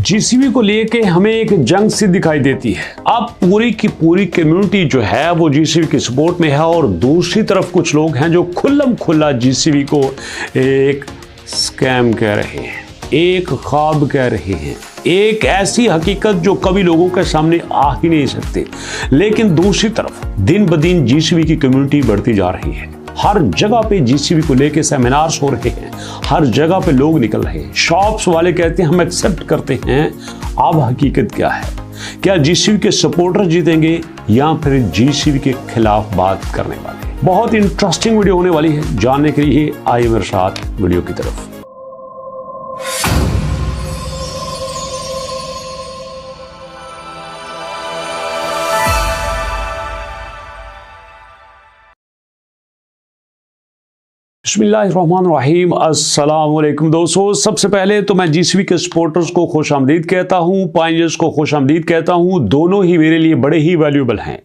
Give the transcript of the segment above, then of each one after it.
GCB को लेके हमें एक जंग सी दिखाई देती है। अब पूरी की पूरी कम्युनिटी जो है वो जीसीबी के सपोर्ट में है और दूसरी तरफ कुछ लोग हैं जो खुल्लम खुल्ला जीसीबी को एक स्कैम कह रहे हैं, एक ख्वाब कह रहे हैं, एक ऐसी हकीकत जो कभी लोगों के सामने आ ही नहीं सकते। लेकिन दूसरी तरफ दिन ब दिन जीसीबी की कम्युनिटी बढ़ती जा रही है। हर जगह पे जीसीबी को लेके सेमिनार्स हो रहे हैं, हर जगह पे लोग निकल रहे हैं। शॉप्स वाले कहते हैं हम एक्सेप्ट करते हैं। अब हकीकत क्या है? क्या जीसीबी के सपोर्टर जीतेंगे या फिर जीसीबी के खिलाफ बात करने वाले? बहुत इंटरेस्टिंग वीडियो होने वाली है। जानने के लिए आइए मेरे साथ वीडियो की तरफ। बिस्मिल्लाहिर्रहमानिर्रहीम, अस्सलाम वालेकुम दोस्तों। सबसे पहले तो मैं जीसीबी के सपोर्टर्स को खुशामदीद कहता हूं, पाइनियर्स को खुशामदीद कहता हूं। दोनों ही मेरे लिए बड़े ही वैल्यूएबल हैं।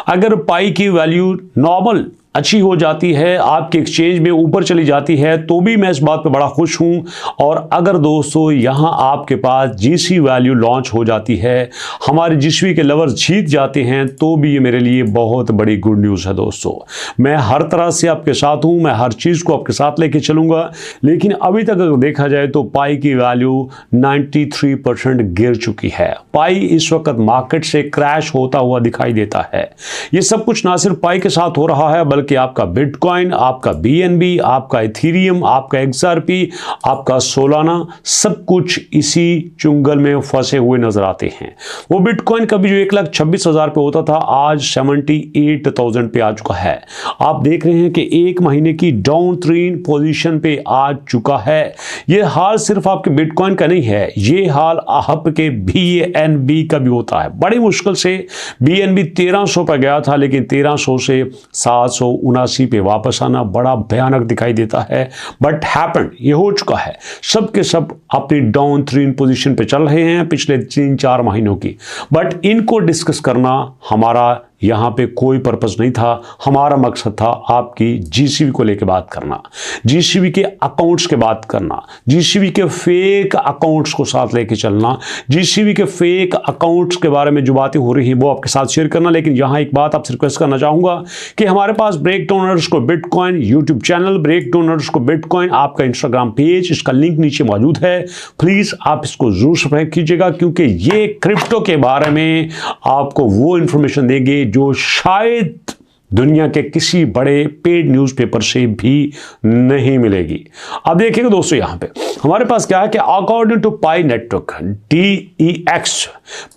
अगर पाई की वैल्यू नॉर्मल अच्छी हो जाती है, आपके एक्सचेंज में ऊपर चली जाती है, तो भी मैं इस बात पे बड़ा खुश हूं। और अगर दोस्तों यहां आपके पास जीसी वैल्यू लॉन्च हो जाती है, हमारे जीसीबी के लवर्स जीत जाते हैं, तो भी ये मेरे लिए बहुत बड़ी गुड न्यूज़ है दोस्तों। मैं हर तरह से आपके साथ हूं, मैं हर चीज़ को आपके साथ लेके चलूंगा। लेकिन अभी तक अगर देखा जाए तो पाई की वैल्यू 93% गिर चुकी है। पाई इस वक्त मार्केट से क्रैश होता हुआ दिखाई देता है। ये सब कुछ ना सिर्फ पाई के साथ हो रहा है, कि आपका बिटकॉइन, आपका बीएनबी, आपका इथेरियम, आपका एक्सआरपी, आपका सोलाना, सब कुछ इसी चुंगल में फंसे हुए नजर आते हैं। वो बिटकॉइन कभी जो 1,26,000 पे होता था, आज 78,000 पे आ चुका है। आप देख रहे हैं कि एक महीने की डाउन ट्रेंड पोजीशन पे आ चुका है। ये हाल सिर्फ आपके बिटकॉइन का नहीं है, ये हाल आपके बीएनबी का भी होता है। बड़ी मुश्किल से बीएनबी 1300 पर गया था, लेकिन 1300 से 779 पे वापस आना बड़ा भयानक दिखाई देता है। बट हैपेंड, ये हो चुका है। सब के सब अपनी डाउन ट्रेंड पोजीशन पे चल रहे हैं पिछले 3-4 महीनों की। बट इनको डिस्कस करना हमारा यहाँ पे कोई पर्पस नहीं था। हमारा मकसद था आपकी जीसीबी को लेके बात करना, जीसीबी के अकाउंट्स के बात करना, जीसीबी के फेक अकाउंट्स को साथ लेके चलना, जीसीबी के फेक अकाउंट्स के बारे में जो बातें हो रही हैं वो आपके साथ शेयर करना। लेकिन यहाँ एक बात आपसे रिक्वेस्ट करना चाहूँगा कि हमारे पास ब्रेक डोनर्स को bitcoin YouTube channel, break donors को बिटकॉइन आपका इंस्टाग्राम पेज, इसका लिंक नीचे मौजूद है। प्लीज़ आप इसको जरूर सब्सक्राइब कीजिएगा, क्योंकि ये क्रिप्टो के बारे में आपको वो इंफॉर्मेशन देंगे जो शायद दुनिया के किसी बड़े पेड न्यूज़पेपर से भी नहीं मिलेगी। अब देखिएगा दोस्तों, यहाँ पे हमारे पास क्या है कि according to Pi Network DEX,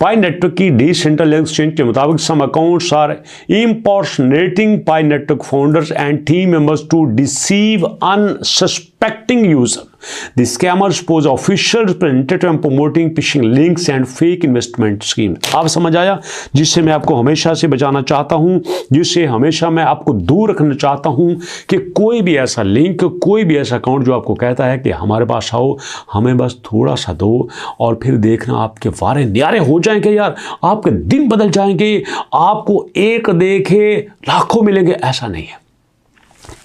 Pi Network की डिसेंट्रलाइज्ड एक्सचेंज के मुताबिक some accounts are impersonating Pi Network founders and team members to deceive unsuspecting user. The scammers pose official representative and promoting phishing links and fake investment schemes। आप समझ आया? जिससे मैं आपको हमेशा से बचाना चाहता हूं, जिससे हमेशा मैं आपको दूर रखना चाहता हूं कि कोई भी ऐसा लिंक, कोई भी ऐसा अकाउंट जो आपको कहता है कि हमारे पास आओ, हमें बस थोड़ा सा दो और फिर देखना आपके वारे न्यारे हो जाएंगे यार, आपके दिन बदल जाएंगे, आपको एक देखे लाखों मिलेंगे। ऐसा नहीं है।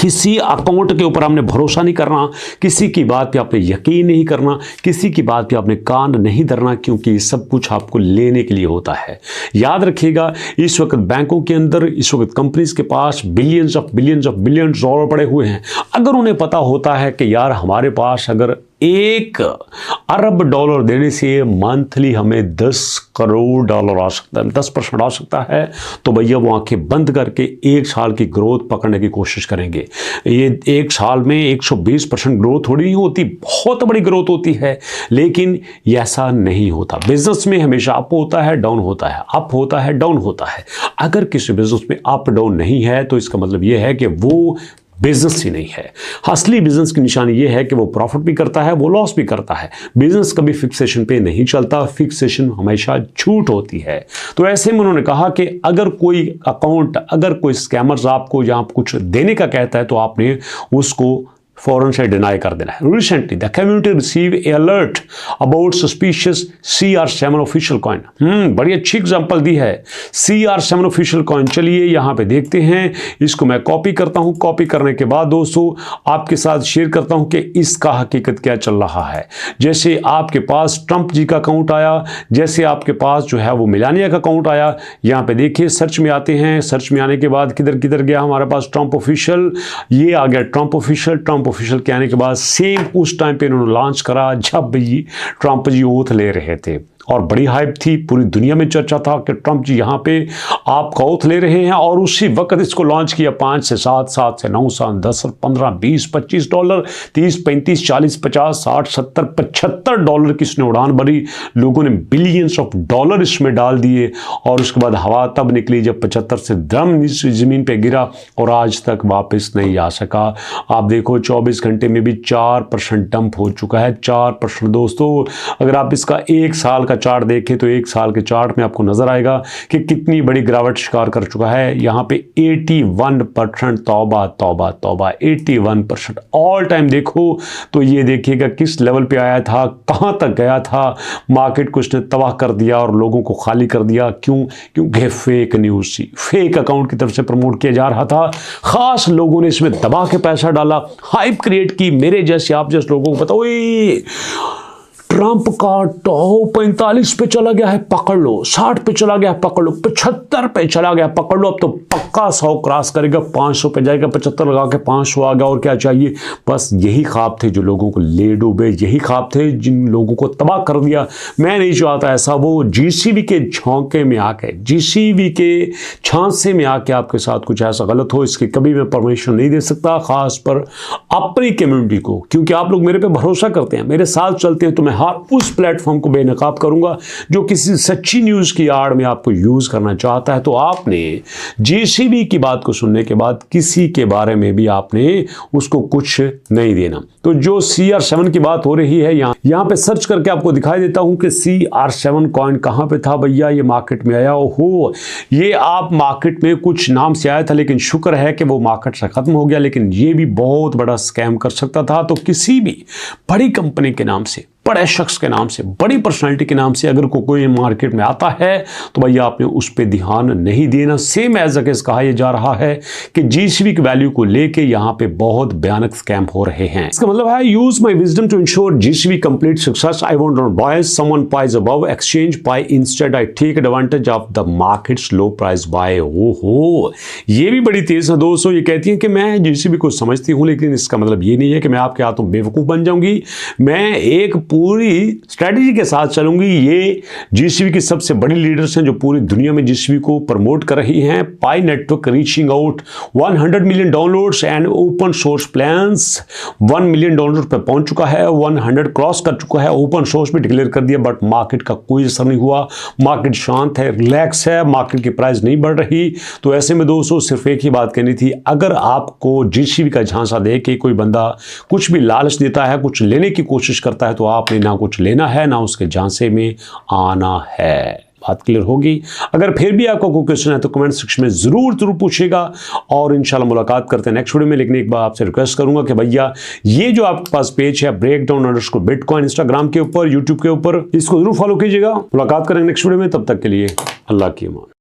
किसी अकाउंट के ऊपर आपने भरोसा नहीं करना, किसी की बात पे आपने यकीन नहीं करना, किसी की बात पे आपने कान नहीं धरना, क्योंकि सब कुछ आपको लेने के लिए होता है। याद रखिएगा, इस वक्त बैंकों के अंदर, इस वक्त कंपनीज के पास बिलियंस डॉलर पड़े हुए हैं। अगर उन्हें पता होता है कि यार हमारे पास अगर 1 अरब डॉलर देने से मंथली हमें 10 करोड़ डॉलर आ सकता है, 10% आ सकता है, तो भैया वो आंखें बंद करके 1 साल की ग्रोथ पकड़ने की कोशिश करेंगे। ये 1 साल में 120% ग्रोथ थोड़ी नहीं होती, बहुत बड़ी ग्रोथ होती है। लेकिन ये ऐसा नहीं होता। बिजनेस में हमेशा अप होता है, डाउन होता है, अप होता है, डाउन होता है। अगर किसी बिजनेस में अप डाउन नहीं है तो इसका मतलब ये है कि वो बिजनेस ही नहीं है। असली बिजनेस की निशानी ये है कि वो प्रॉफिट भी करता है, वो लॉस भी करता है। बिजनेस कभी फिक्सेशन पे नहीं चलता, फिक्सेशन हमेशा झूठ होती है। तो ऐसे में उन्होंने कहा कि अगर कोई अकाउंट, अगर कोई स्कैमर्स आपको यहाँ कुछ देने का कहता है तो आपने उसको फौरन से डिनाई कर देना है। Recently the community receive A alert about suspicious CR7 official coin. बड़ी अच्छी एग्जांपल दी है CR7 ऑफिशियल कॉइन। चलिए यहाँ पे देखते हैं, इसको मैं कॉपी करता हूँ। कॉपी करने के बाद दोस्तों आपके साथ शेयर करता हूँ कि इसका हकीकत क्या चल रहा है। जैसे आपके पास ट्रंप जी का अकाउंट आया, जैसे आपके पास जो है वो मेलानिया का अकाउंट आया। यहाँ पे देखिए सर्च में आते हैं, सर्च में आने के बाद किधर किधर गया हमारे पास ट्रंप ऑफिशियल, ये आ गया ट्रंप ऑफिशियल। ट्रंप ऑफिशियल के आने के बाद सेम उस टाइम पे इन्होंने लॉन्च करा जब भी ट्रंप जी ओथ ले रहे थे, और बड़ी हाइप थी, पूरी दुनिया में चर्चा था कि ट्रंप जी यहाँ पे आपका ओथ ले रहे हैं। और उसी वक्त इसको लॉन्च किया 5 से 7, 7 से 9, 7, 10, 15, 20, $25, 30, 35, 40, 50, 60, 70, $75 की इसने उड़ान भरी। लोगों ने बिलियंस ऑफ डॉलर इसमें डाल दिए, और उसके बाद हवा तब निकली जब 75 से दम नीचे पे गिरा और आज तक वापस नहीं आ सका। आप देखो 24 घंटे में भी 4% डंप हो चुका है। 4% दोस्तों, अगर आप इसका 1 साल का चार्ट देखें तो 1 साल के चार्ट में आपको नजर आएगा कि कितनी बड़ी गिरावट शिकार कर चुका है। यहाँ पे 81%, तौबा तौबा तौबा, 81% ऑल टाइम देखो तो ये देखिएगा किस लेवल पे आया था, कहां तक गया था। मार्केट को इसने तबाह कर दिया और लोगों को खाली कर दिया। क्यों? क्योंकि फेक न्यूज थी, फेक अकाउंट की तरफ से प्रमोट किया जा रहा था। खास लोगों ने इसमें दबा के पैसा डाला, हाइप क्रिएट की। मेरे जैसे आप जैसे लोगों को बताओ ट्रंप का टॉप 45 पे चला गया है, पकड़ लो। 60 पे चला गया, पकड़ लो। 75 पे चला गया, पकड़ लो। अब तो पक्का 100 क्रॉस करेगा, 500 पे जाएगा। 75 लगा के 500 आ गया, और क्या चाहिए। बस यही ख्वाब थे जो लोगों को ले डूबे, यही ख्वाब थे जिन लोगों को तबाह कर दिया। मैं नहीं चाहता ऐसा वो GCB के झोंके में आके, GCB के झांसे में आके आपके साथ कुछ ऐसा गलत हो। इसकी कभी मैं परमिशन नहीं दे सकता, खास पर अपनी कम्युनिटी को, क्योंकि आप लोग मेरे पे भरोसा करते हैं, मेरे साथ चलते हैं। तो मैं हर उस प्लेटफॉर्म को बेनकाब करूंगा जो किसी सच्ची न्यूज की आड़ में आपको यूज करना चाहता है। तो आपने JCB की बात को सुनने के बाद किसी के बारे में भी आपने उसको कुछ नहीं देना। तो जो CR7 की बात हो रही है, यहाँ पे सर्च करके आपको दिखाई देता हूं कि CR7 कॉइन कहां पे था भैया। ये मार्केट में आया हो, ये आप मार्केट में कुछ नाम से आया था, लेकिन शुक्र है कि वो मार्केट से खत्म हो गया। लेकिन ये भी बहुत बड़ा स्कैम कर सकता था। तो किसी भी बड़ी कंपनी के नाम से, बड़े शख्स के नाम से, बड़ी पर्सनालिटी के नाम से अगर कोई मार्केट में आता है तो भैया आपने उस पर ध्यान नहीं देना। सेम एज अ केस कहा यह जा रहा है कि GCB की वैल्यू को लेके यहाँ पे बहुत भयानक स्कैम हो रहे हैं। इसका मतलब है use my wisdom to ensure GCB complete success. I won't not buy someone price above exchange buy, instead I take advantage of the markets low price buy. ओहो, ये भी बड़ी तेज है दोस्तों। ये कहती है कि मैं GCB को समझती हूं, लेकिन इसका मतलब ये नहीं है कि मैं आपके हाथों बेवकूफ बन जाऊंगी। मैं एक पूरी स्ट्रेटेजी के साथ चलूंगी। ये GCB की सबसे बड़ी लीडर्स हैं जो पूरी दुनिया में GCB को प्रमोट कर रही हैं। Pi Network reaching out 100 million downloads and open source plans 1 million download पे पहुंच चुका है, 100 क्रॉस कर चुका है। ओपन सोर्स भी डिक्लेयर कर दिया, बट मार्केट का कोई असर नहीं हुआ। मार्केट शांत है, रिलैक्स है, मार्केट की प्राइस नहीं बढ़ रही। तो ऐसे में दोस्तों सिर्फ एक ही बात कहनी थी, अगर आपको GCB का झांसा दे के कोई बंदा कुछ भी लालच देता है, कुछ लेने की कोशिश करता है, तो आपने ना कुछ लेना है ना उसके झांसे में आना है। बात क्लियर होगी। अगर फिर भी आपका कोई क्वेश्चन है तो कमेंट सेक्शन में जरूर पूछिएगा, और इंशाल्लाह मुलाकात करते हैं नेक्स्ट वीडियो में। लेकिन एक बार आपसे रिक्वेस्ट करूंगा कि भैया ये जो आपके पास पेज है breakdown_bitcoin इंस्टाग्राम के ऊपर, यूट्यूब के ऊपर, इसको जरूर फॉलो कीजिएगा। मुलाकात करेंगे नेक्स्ट वीडियो में, तब तक के लिए अल्लाह की अमान।